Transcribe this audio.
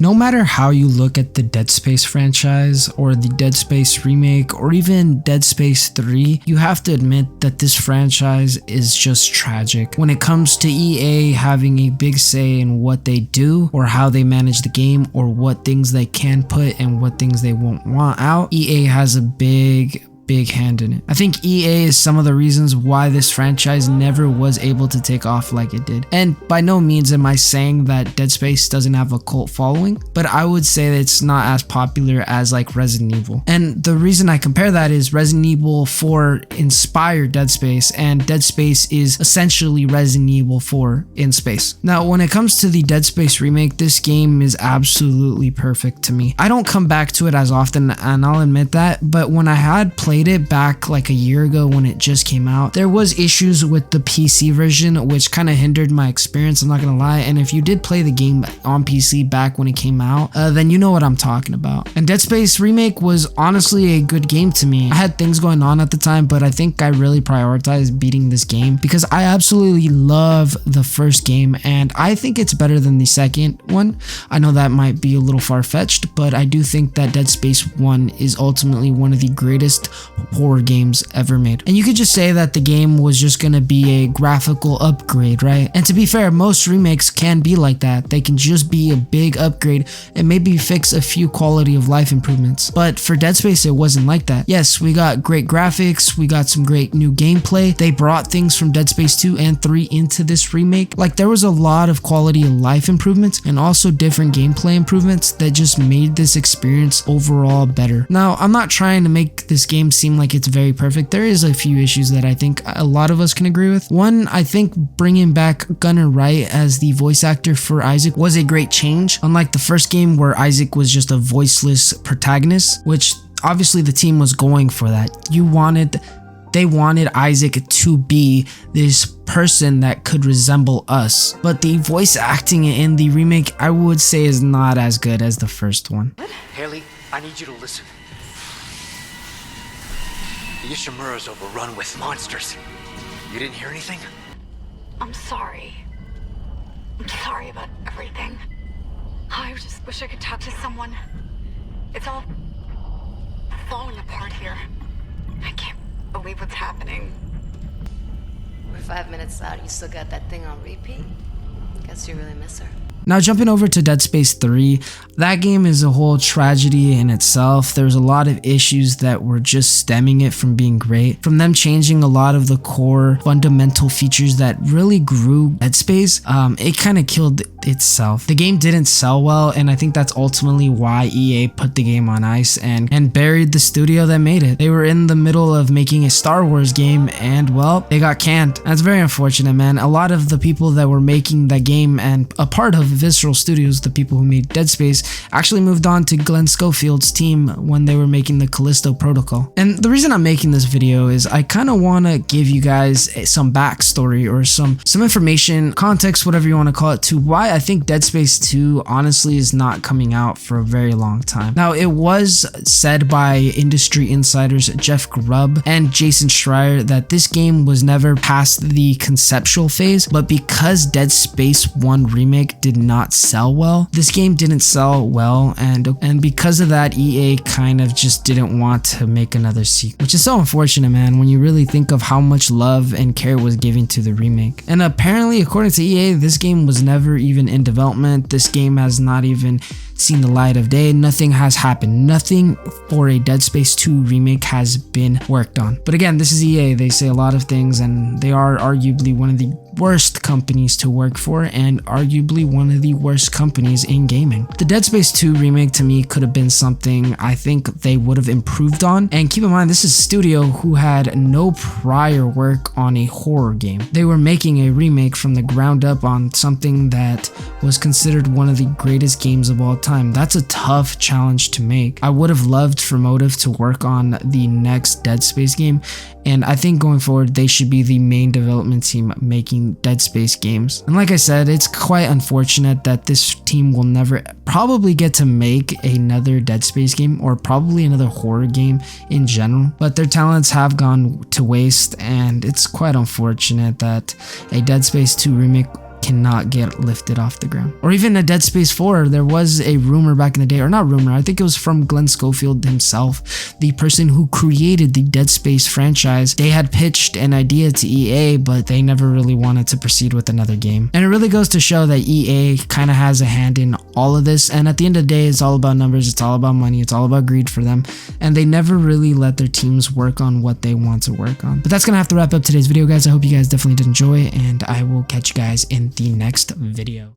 No matter how you look at the Dead Space franchise or the Dead Space remake or even Dead Space 3, you have to admit that this franchise is just tragic. When it comes to EA having a big say in what they do or how they manage the game or what things they can put and what things they won't want out, EA has a big hand in it. I think EA is some of the reasons why this franchise never was able to take off like it did. And by no means am I saying that Dead Space doesn't have a cult following, but I would say that it's not as popular as like Resident Evil. And the reason I compare that is Resident Evil 4 inspired Dead Space, and Dead Space is essentially Resident Evil 4 in space. Now, when it comes to the Dead Space remake, this game is absolutely perfect to me. I don't come back to it as often, and I'll admit that, but when I had played it back like a year ago when it just came out, there was issues with the PC version which kind of hindered my experience, I'm not gonna lie. And if you did play the game on PC back when it came out, then you know what I'm talking about. And Dead Space remake was honestly a good game to me. I had things going on at the time, but I think I really prioritized beating this game because I absolutely love the first game and I think it's better than the second one. I know that might be a little far-fetched, but I do think that Dead Space 1 is ultimately one of the greatest horror games ever made. And you could just say that the game was just gonna be a graphical upgrade, right? And to be fair, most remakes can be like that. They can just be a big upgrade and maybe fix a few quality of life improvements. But for Dead Space, it wasn't like that. Yes, we got great graphics, we got some great new gameplay. They brought things from Dead Space 2 and 3 into this remake. Like, there was a lot of quality of life improvements and also different gameplay improvements that just made this experience overall better. Now, I'm not trying to make this game seem like it's very perfect. There is a few issues that I think a lot of us can agree with. One, I think bringing back Gunnar Wright as the voice actor for Isaac was a great change. Unlike the first game where Isaac was just a voiceless protagonist, which obviously the team was going for that. They wanted Isaac to be this person that could resemble us. But the voice acting in the remake, I would say, is not as good as the first one. Haley, I need you to listen. The Ishimura's overrun with monsters. You didn't hear anything? I'm sorry. I'm sorry about everything. I just wish I could talk to someone. It's all falling apart here. I can't believe what's happening. We're 5 minutes out. You still got that thing on repeat? Guess you really miss her. Now, jumping over to Dead Space 3, that game is a whole tragedy in itself. There's a lot of issues that were just stemming it from being great. From them changing a lot of the core fundamental features that really grew Dead Space, it kind of killed itself. The game didn't sell well, and I think that's ultimately why EA put the game on ice and buried the studio that made it. They were in the middle of making a Star Wars game, and well, they got canned. That's very unfortunate, man. A lot of the people that were making that game and a part of Visceral Studios, the people who made Dead Space, actually moved on to Glenn Schofield's team when they were making the Callisto Protocol. And the reason I'm making this video is I kind of want to give you guys some backstory or some information, context, whatever you want to call it, to why I think Dead Space 2 honestly is not coming out for a very long time. Now, it was said by industry insiders Jeff Grubb and Jason Schreier that this game was never past the conceptual phase, but because Dead Space 1 Remake did not sell well, this game didn't sell well, and because of that, EA kind of just didn't want to make another sequel, which is so unfortunate, man, when you really think of how much love and care was given to the remake. And apparently, according to EA, this game was never even in development. This game has not even seen the light of day. Nothing has happened. Nothing for a Dead Space 2 remake has been worked on. But again, this is EA. They say a lot of things, and they are arguably one of the worst companies to work for and arguably one of the worst companies in gaming. The Dead Space 2 remake to me could have been something I think they would have improved on. And keep in mind, this is a studio who had no prior work on a horror game. They were making a remake from the ground up on something that was considered one of the greatest games of all time. That's a tough challenge to make. I would have loved for Motive to work on the next Dead Space game, and I think going forward they should be the main development team making Dead Space games. And like I said, it's quite unfortunate that this team will never probably get to make another Dead Space game or probably another horror game in general, but their talents have gone to waste, and it's quite unfortunate that a Dead Space 2 remake cannot get lifted off the ground. Or even a Dead Space 4, there was a rumor back in the day, or not rumor, I think it was from Glenn Schofield himself, the person who created the Dead Space franchise. They had pitched an idea to EA, but they never really wanted to proceed with another game. And it really goes to show that EA kind of has a hand in all of this, and at the end of the day, it's all about numbers, it's all about money, it's all about greed for them, and they never really let their teams work on what they want to work on. But that's gonna have to wrap up today's video, guys. I hope you guys definitely did enjoy, and I will catch you guys in the next video.